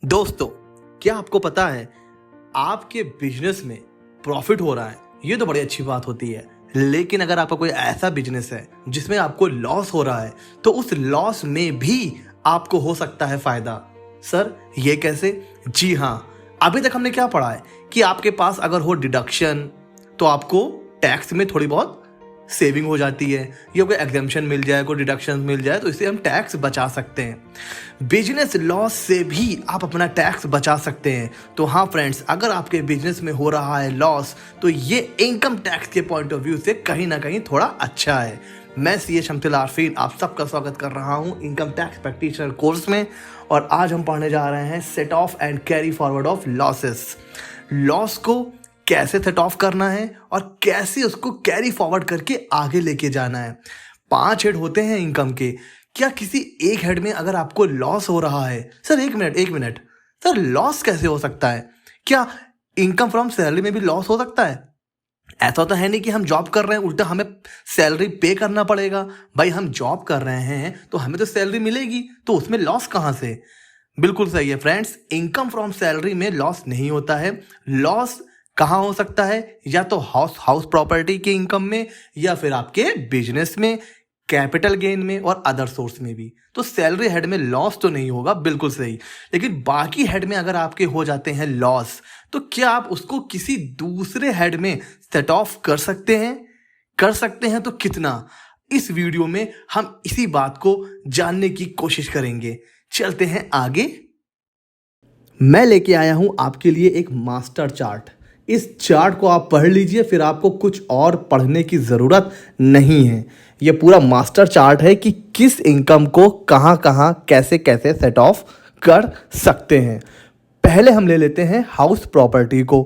दोस्तों, क्या आपको पता है आपके बिजनेस में प्रॉफिट हो रहा है? ये तो बड़ी अच्छी बात होती है। लेकिन अगर आपका कोई ऐसा बिजनेस है जिसमें आपको लॉस हो रहा है तो उस लॉस में भी आपको हो सकता है फायदा। सर, ये कैसे? जी हाँ, अभी तक हमने क्या पढ़ा है कि आपके पास अगर हो डिडक्शन तो आपको टैक्स में थोड़ी बहुत सेविंग हो जाती है, या कोई एग्जेम्पशन मिल जाए, कोई डिडक्शन मिल जाए तो इससे हम टैक्स बचा सकते हैं। बिजनेस लॉस से भी आप अपना टैक्स बचा सकते हैं। तो हाँ फ्रेंड्स, अगर आपके बिजनेस में हो रहा है लॉस तो ये इनकम टैक्स के पॉइंट ऑफ व्यू से कहीं ना कहीं थोड़ा अच्छा है। मैं सी शमशुल आरफीन आप सबका स्वागत कर रहा हूँ इनकम टैक्स प्रैक्टिशनर कोर्स में, और आज हम पढ़ने जा रहे हैं set of and carry forward of losses. Loss को कैसे सेट ऑफ करना है और कैसे उसको कैरी फॉरवर्ड करके आगे लेके जाना है। 5 हेड होते हैं इनकम के। क्या किसी एक हेड में अगर आपको लॉस हो रहा है? सर एक मिनट सर, लॉस कैसे हो सकता है? क्या इनकम फ्रॉम सैलरी में भी लॉस हो सकता है? ऐसा तो है नहीं कि हम जॉब कर रहे हैं उल्टा हमें सैलरी पे करना पड़ेगा। भाई, हम जॉब कर रहे हैं तो हमें तो सैलरी मिलेगी, तो उसमें लॉस कहाँ से? बिल्कुल सही है फ्रेंड्स, इनकम फ्रॉम सैलरी में लॉस नहीं होता है। लॉस कहाँ हो सकता है? या तो हाउस प्रॉपर्टी के इनकम में, या फिर आपके बिजनेस में, कैपिटल गेन में और अदर सोर्स में भी। तो सैलरी हेड में लॉस तो नहीं होगा, बिल्कुल सही। लेकिन बाकी हेड में अगर आपके हो जाते हैं लॉस, तो क्या आप उसको किसी दूसरे हेड में सेट ऑफ कर सकते हैं? कर सकते हैं तो कितना? इस वीडियो में हम इसी बात को जानने की कोशिश करेंगे। चलते हैं आगे। मैं लेके आया हूं आपके लिए एक मास्टर चार्ट। इस चार्ट को आप पढ़ लीजिए, फिर आपको कुछ और पढ़ने की ज़रूरत नहीं है। ये पूरा मास्टर चार्ट है कि किस इनकम को कहाँ कहाँ कैसे कैसे सेट ऑफ कर सकते हैं। पहले हम ले लेते हैं हाउस प्रॉपर्टी को।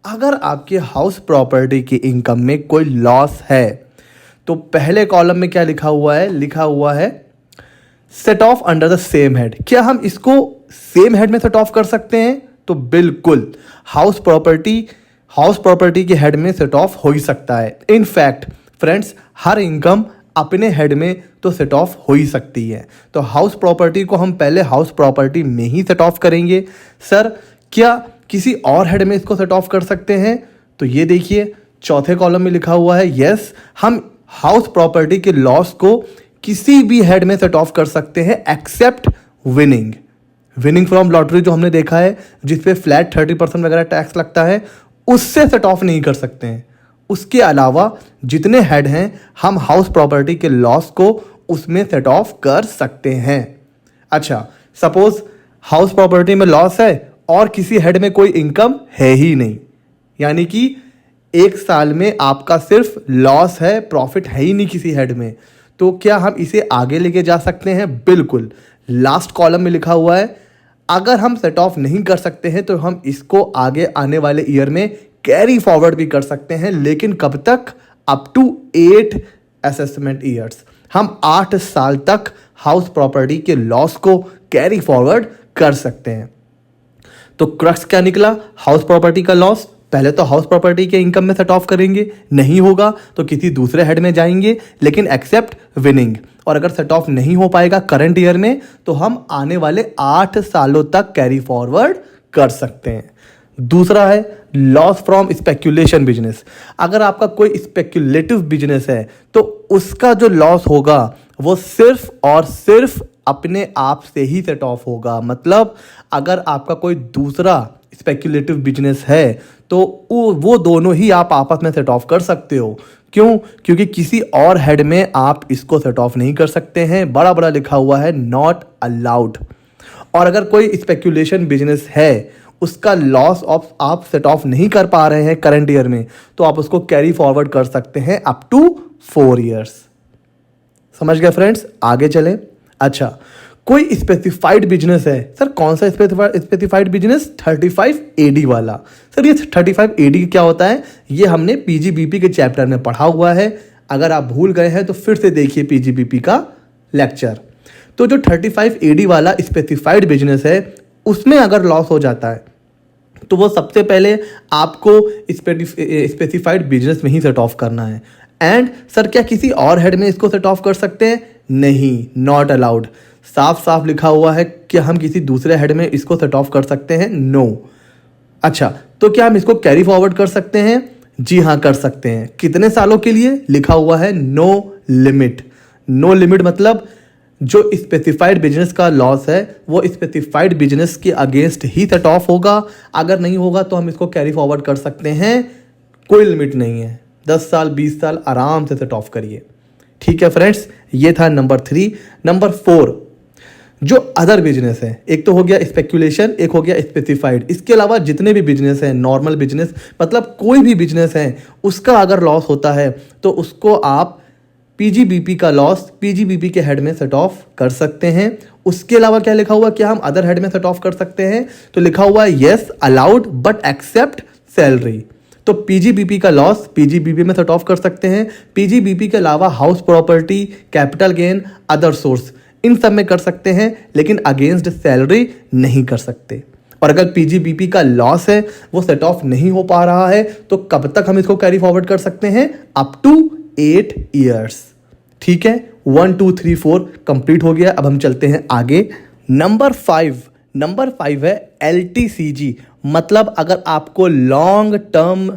अगर आपके हाउस प्रॉपर्टी की इनकम में कोई लॉस है तो पहले कॉलम में क्या लिखा हुआ है? लिखा हुआ है set of under the same head. क्या हम इसको सेम हेड में सेट ऑफ कर सकते हैं? तो बिल्कुल, हाउस प्रॉपर्टी के हेड में सेट ऑफ हो ही सकता है। इनफैक्ट फ्रेंड्स, हर इनकम अपने हेड में तो सेट ऑफ हो ही सकती है। तो हाउस प्रॉपर्टी को हम पहले हाउस प्रॉपर्टी में ही सेट ऑफ करेंगे। सर, क्या किसी और हेड में इसको सेट ऑफ कर सकते हैं? तो ये देखिए, चौथे कॉलम में लिखा हुआ है यस, हम हाउस प्रॉपर्टी के लॉस को किसी भी हेड में सेट ऑफ कर सकते हैं एक्सेप्ट विनिंग फ्रॉम लॉटरी, जो हमने देखा है जिसपे फ्लैट 30% वगैरह टैक्स लगता है, उससे सेट ऑफ नहीं कर सकते हैं। उसके अलावा जितने हेड हैं हम हाउस प्रॉपर्टी के लॉस को उसमें सेट ऑफ कर सकते हैं। अच्छा, सपोज हाउस प्रॉपर्टी में लॉस है और किसी हेड में कोई इनकम है ही नहीं, यानी कि एक साल में आपका सिर्फ लॉस है, प्रॉफिट है ही नहीं किसी हेड में, तो क्या हम इसे आगे लेके जा सकते हैं? बिल्कुल। लास्ट कॉलम में लिखा हुआ है अगर हम सेट ऑफ नहीं कर सकते हैं तो हम इसको आगे आने वाले ईयर में कैरी फॉरवर्ड भी कर सकते हैं। लेकिन कब तक? Up to 8 assessment years. हम 8 साल तक हाउस प्रॉपर्टी के लॉस को कैरी फॉरवर्ड कर सकते हैं। तो क्रक्स क्या निकला? हाउस प्रॉपर्टी का लॉस पहले तो हाउस प्रॉपर्टी के इनकम में सेट ऑफ करेंगे, नहीं होगा तो किसी दूसरे हेड में जाएंगे, लेकिन एक्सेप्ट विनिंग। और अगर सेट ऑफ नहीं हो पाएगा करंट ईयर में तो हम आने वाले 8 सालों तक कैरी फॉरवर्ड कर सकते हैं। दूसरा है लॉस फ्रॉम स्पेक्यूलेशन बिजनेस। अगर आपका कोई स्पेक्यूलेटिव बिजनेस है तो उसका जो लॉस होगा वो सिर्फ और सिर्फ अपने आप से ही सेट ऑफ होगा। मतलब अगर आपका कोई दूसरा स्पेक्यूलेटिव बिजनेस है तो वो दोनों ही आप आपस में सेट ऑफ कर सकते हो। क्यों? क्योंकि किसी और हेड में आप इसको सेट ऑफ नहीं कर सकते हैं। बड़ा बड़ा लिखा हुआ है नॉट अलाउड। और अगर कोई स्पेक्यूलेशन बिजनेस है, उसका लॉस ऑफ आप सेट ऑफ नहीं कर पा रहे हैं करंट ईयर में, तो आप उसको कैरी फॉरवर्ड कर सकते हैं अप टू 4 ईयर्स। समझ गए फ्रेंड्स? आगे चलें। अच्छा, कोई स्पेसिफाइड बिजनेस है। सर, कौन सा स्पेसिफाइड बिजनेस? 35 AD वाला। सर, ये 35 AD क्या होता है? ये हमने PGBP के चैप्टर में पढ़ा हुआ है। अगर आप भूल गए हैं तो फिर से देखिए PGBP का लेक्चर। तो जो 35 AD वाला स्पेसिफाइड बिजनेस है, उसमें अगर लॉस हो जाता है तो वो सबसे पहले आपको स्पेसिफाइड बिजनेस में ही सेट ऑफ करना है। एंड सर, क्या किसी और हेड में इसको सेट ऑफ कर सकते हैं? नहीं, नॉट अलाउड। साफ साफ लिखा हुआ है कि हम किसी दूसरे हेड में इसको सेट ऑफ कर सकते हैं? नो। अच्छा, तो क्या हम इसको कैरी फॉरवर्ड कर सकते हैं? जी हाँ, कर सकते हैं। कितने सालों के लिए? लिखा हुआ है नो लिमिट। नो लिमिट मतलब जो स्पेसिफाइड बिजनेस का लॉस है वो स्पेसिफाइड बिजनेस के अगेंस्ट ही सेट ऑफ होगा। अगर नहीं होगा तो हम इसको कैरी फॉरवर्ड कर सकते हैं, कोई लिमिट नहीं है। 10 साल 20 साल आराम से सेट ऑफ करिए। ठीक है फ्रेंड्स, ये था नंबर 3। नंबर 4, जो अदर बिजनेस है, एक तो हो गया स्पेक्यूलेशन, एक हो गया स्पेसिफाइड। इसके अलावा जितने भी बिजनेस हैं, नॉर्मल बिजनेस मतलब कोई भी बिजनेस है, उसका अगर लॉस होता है तो उसको आप पीजीबीपी का लॉस पीजीबीपी के हेड में सेट ऑफ कर सकते हैं। उसके अलावा क्या लिखा हुआ, क्या हम अदर हेड में सेट ऑफ कर सकते हैं? तो लिखा हुआ है yes allowed but except salary. तो पीजीबीपी का लॉस पीजीबीपी में सेट ऑफ कर सकते हैं। पीजीबीपी के अलावा house property, capital gain, other source, इन सब में कर सकते हैं, लेकिन अगेंस्ट सैलरी नहीं कर सकते। और अगर पीजीबीपी का लॉस है वो सेट ऑफ नहीं हो पा रहा है तो कब तक हम इसको कैरी फॉरवर्ड कर सकते हैं? Up to 8 years. ठीक है, 1 2 3 4 कंप्लीट हो गया। अब हम चलते हैं आगे। नंबर 5 है एलटीसीजी। मतलब अगर आपको लॉन्ग टर्म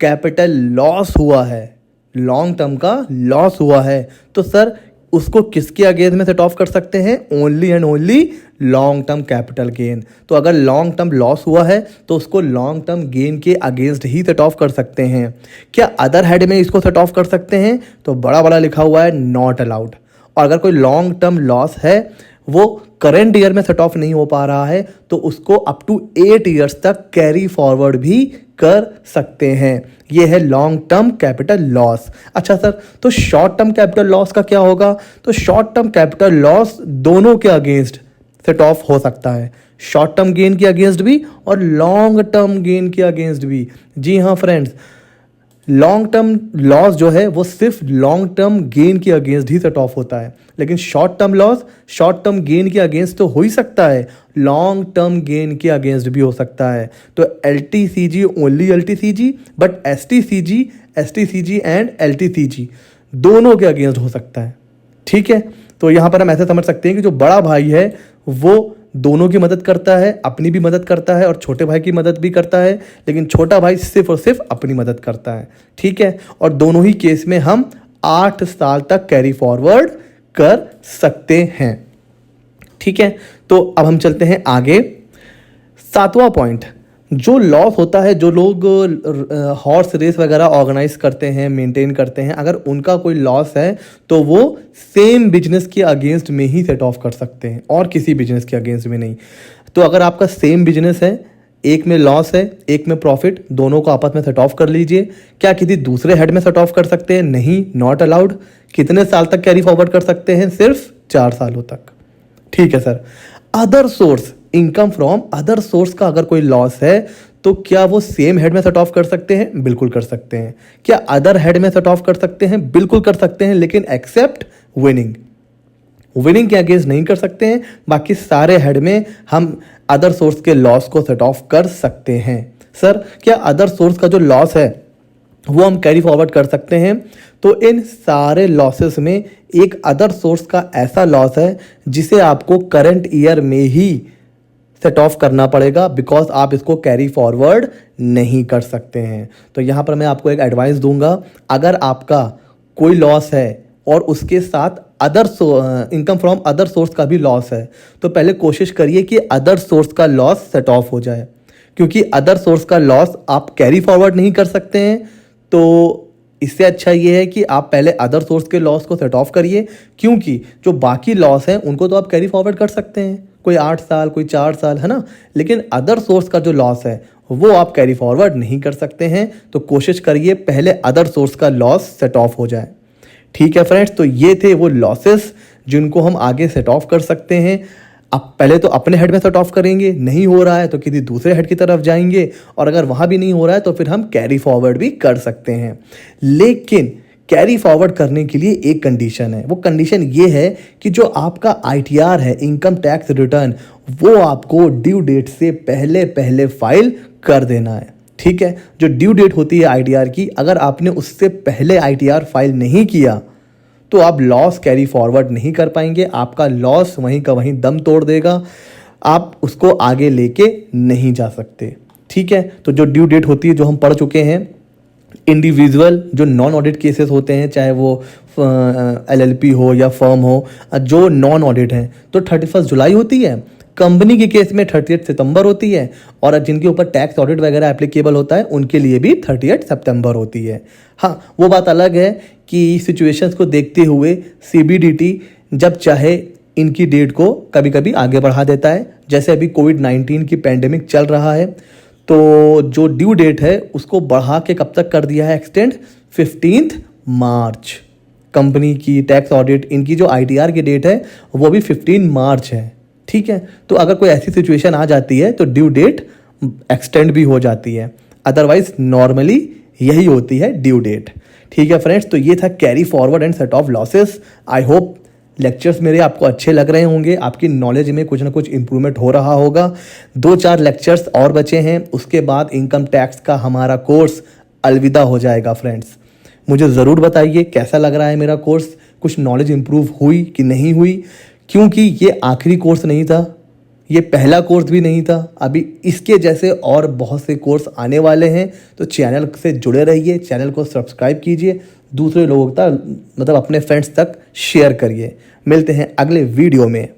कैपिटल लॉस हुआ है, लॉन्ग टर्म का लॉस हुआ है, तो सर उसको किसके अगेंस्ट में सेट ऑफ कर सकते हैं? Only and only long term capital gain. तो अगर लॉन्ग टर्म लॉस हुआ है तो उसको लॉन्ग टर्म गेन के अगेंस्ट ही सेट ऑफ कर सकते हैं। क्या अदर हेड में इसको सेट ऑफ कर सकते हैं? तो बड़ा बड़ा लिखा हुआ है नॉट अलाउड। और अगर कोई लॉन्ग टर्म लॉस है वो करेंट ईयर में सेट ऑफ नहीं हो पा रहा है तो उसको अप टू 8 ईयर्स तक कैरी फॉरवर्ड भी कर सकते हैं। ये है लॉन्ग टर्म कैपिटल लॉस। अच्छा सर, तो शॉर्ट टर्म कैपिटल लॉस का क्या होगा? तो शॉर्ट टर्म कैपिटल लॉस दोनों के अगेंस्ट सेट ऑफ हो सकता है, शॉर्ट टर्म गेन के अगेंस्ट भी और लॉन्ग टर्म गेन के अगेंस्ट भी। जी हाँ फ्रेंड्स, लॉन्ग टर्म लॉस जो है वो सिर्फ लॉन्ग टर्म गेन के अगेंस्ट ही सेट ऑफ होता है, लेकिन short term loss short term gain के अगेंस्ट तो हो ही सकता है, लॉन्ग टर्म गेन के अगेंस्ट भी हो सकता है। तो LTCG only LTCG, but STCG and LTCG दोनों के अगेंस्ट हो सकता है। ठीक है, तो यहाँ पर हम ऐसे समझ सकते हैं कि जो बड़ा भाई है वो दोनों की मदद करता है, अपनी भी मदद करता है और छोटे भाई की मदद भी करता है, लेकिन छोटा भाई सिर्फ और सिर्फ अपनी मदद करता है। ठीक है, और दोनों ही केस में हम 8 साल तक कैरी फॉरवर्ड कर सकते हैं। ठीक है, तो अब हम चलते हैं आगे। 7वां पॉइंट, जो लॉस होता है, जो लोग हॉर्स रेस वगैरह ऑर्गेनाइज करते हैं, मेंटेन करते हैं, अगर उनका कोई लॉस है तो वो सेम बिजनेस के अगेंस्ट में ही सेट ऑफ कर सकते हैं और किसी बिजनेस के अगेंस्ट में नहीं। तो अगर आपका सेम बिजनेस है, एक में लॉस है एक में प्रॉफिट, दोनों को आपस में सेट ऑफ कर लीजिए। क्या किसी दूसरे हेड में सेट ऑफ कर सकते हैं? नहीं, नॉट अलाउड। कितने साल तक कैरी फॉरवर्ड कर सकते हैं? सिर्फ 4 सालों तक। ठीक है sir, other source, income from other source का अगर कोई लॉस है तो क्या वो सेम हेड में सेट ऑफ कर सकते हैं? बिल्कुल कर सकते हैं। क्या अदर हेड में सेट ऑफ कर सकते हैं? बिल्कुल कर सकते हैं, लेकिन एक्सेप्ट विनिंग के अगेंस्ट नहीं कर सकते हैं। बाकी सारे हेड में हम अदर सोर्स के लॉस को सेट ऑफ कर सकते हैं। सर, क्या अदर सोर्स का जो लॉस है वो हम कैरी फॉरवर्ड कर सकते हैं? तो इन सारे लॉसेस में एक अदर सोर्स का ऐसा लॉस है जिसे आपको करंट ईयर में ही सेट ऑफ करना पड़ेगा, बिकॉज आप इसको कैरी फॉरवर्ड नहीं कर सकते हैं। तो यहाँ पर मैं आपको एक एडवाइस दूंगा, अगर आपका कोई लॉस है और उसके साथ इनकम फ्रॉम अदर सोर्स का भी लॉस है, तो पहले कोशिश करिए कि अदर सोर्स का लॉस सेट ऑफ हो जाए, क्योंकि अदर सोर्स का लॉस आप कैरी फॉरवर्ड नहीं कर सकते हैं। तो इससे अच्छा ये है कि आप पहले अदर सोर्स के लॉस को सेट ऑफ करिए, क्योंकि जो बाकी लॉस हैं उनको तो आप कैरी फॉरवर्ड कर सकते हैं, कोई 8 साल कोई 4 साल, है ना, लेकिन अदर सोर्स का जो लॉस है वो आप कैरी फॉरवर्ड नहीं कर सकते हैं। तो कोशिश करिए पहले अदर सोर्स का लॉस सेट ऑफ हो जाए। ठीक है फ्रेंड्स, तो ये थे वो लॉसेस जिनको हम आगे सेट ऑफ कर सकते हैं। अब पहले तो अपने हेड में सेट ऑफ करेंगे, नहीं हो रहा है तो किसी दूसरे हेड की तरफ जाएंगे, और अगर वहाँ भी नहीं हो रहा है तो फिर हम कैरी फॉरवर्ड भी कर सकते हैं। लेकिन कैरी फॉरवर्ड करने के लिए एक कंडीशन है, वो कंडीशन ये है कि जो आपका ITR है, इनकम टैक्स रिटर्न, वो आपको ड्यू डेट से पहले पहले फाइल कर देना है। ठीक है, जो ड्यू डेट होती है ITR की, अगर आपने उससे पहले ITR फाइल नहीं किया तो आप लॉस कैरी फॉरवर्ड नहीं कर पाएंगे, आपका लॉस वहीं का वहीं दम तोड़ देगा, आप उसको आगे लेके नहीं जा सकते। ठीक है, तो जो ड्यू डेट होती है जो हम पढ़ चुके हैं, इंडिविजुअल जो नॉन ऑडिट केसेस होते हैं, चाहे वो LLP हो या फर्म हो, जो नॉन ऑडिट हैं तो 31 जुलाई होती है। कंपनी के केस में 30 सितंबर होती है, और जिनके ऊपर टैक्स ऑडिट वगैरह एप्लीकेबल होता है उनके लिए भी 30 सितंबर होती है। हाँ, वो बात अलग है कि सिचुएशंस को देखते हुए CBDT जब चाहे इनकी डेट को कभी कभी आगे बढ़ा देता है। जैसे अभी कोविड-19 की पैंडेमिक चल रहा है, तो जो ड्यू डेट है उसको बढ़ा के कब तक कर दिया है एक्सटेंड, 15 मार्च। कंपनी की टैक्स ऑडिट, इनकी जो ITR की डेट है वो भी 15 मार्च है। ठीक है, तो अगर कोई ऐसी सिचुएशन आ जाती है तो ड्यू डेट एक्सटेंड भी हो जाती है, अदरवाइज नॉर्मली यही होती है ड्यू डेट। ठीक है फ्रेंड्स, तो ये था carry forward and set of losses. I hope lectures मेरे आपको अच्छे लग रहे होंगे, आपकी नॉलेज में कुछ ना कुछ इंप्रूवमेंट हो रहा होगा। 2-4 लेक्चर्स और बचे हैं, उसके बाद इनकम टैक्स का हमारा कोर्स अलविदा हो जाएगा। फ्रेंड्स, मुझे ज़रूर बताइए कैसा लग रहा है मेरा कोर्स, कुछ नॉलेज इंप्रूव हुई कि नहीं हुई, क्योंकि ये आखिरी कोर्स नहीं था, ये पहला कोर्स भी नहीं था। अभी इसके जैसे और बहुत से कोर्स आने वाले हैं, तो चैनल से जुड़े रहिए, चैनल को सब्सक्राइब कीजिए, दूसरे लोगों तक मतलब अपने फ्रेंड्स तक शेयर करिए। मिलते हैं अगले वीडियो में।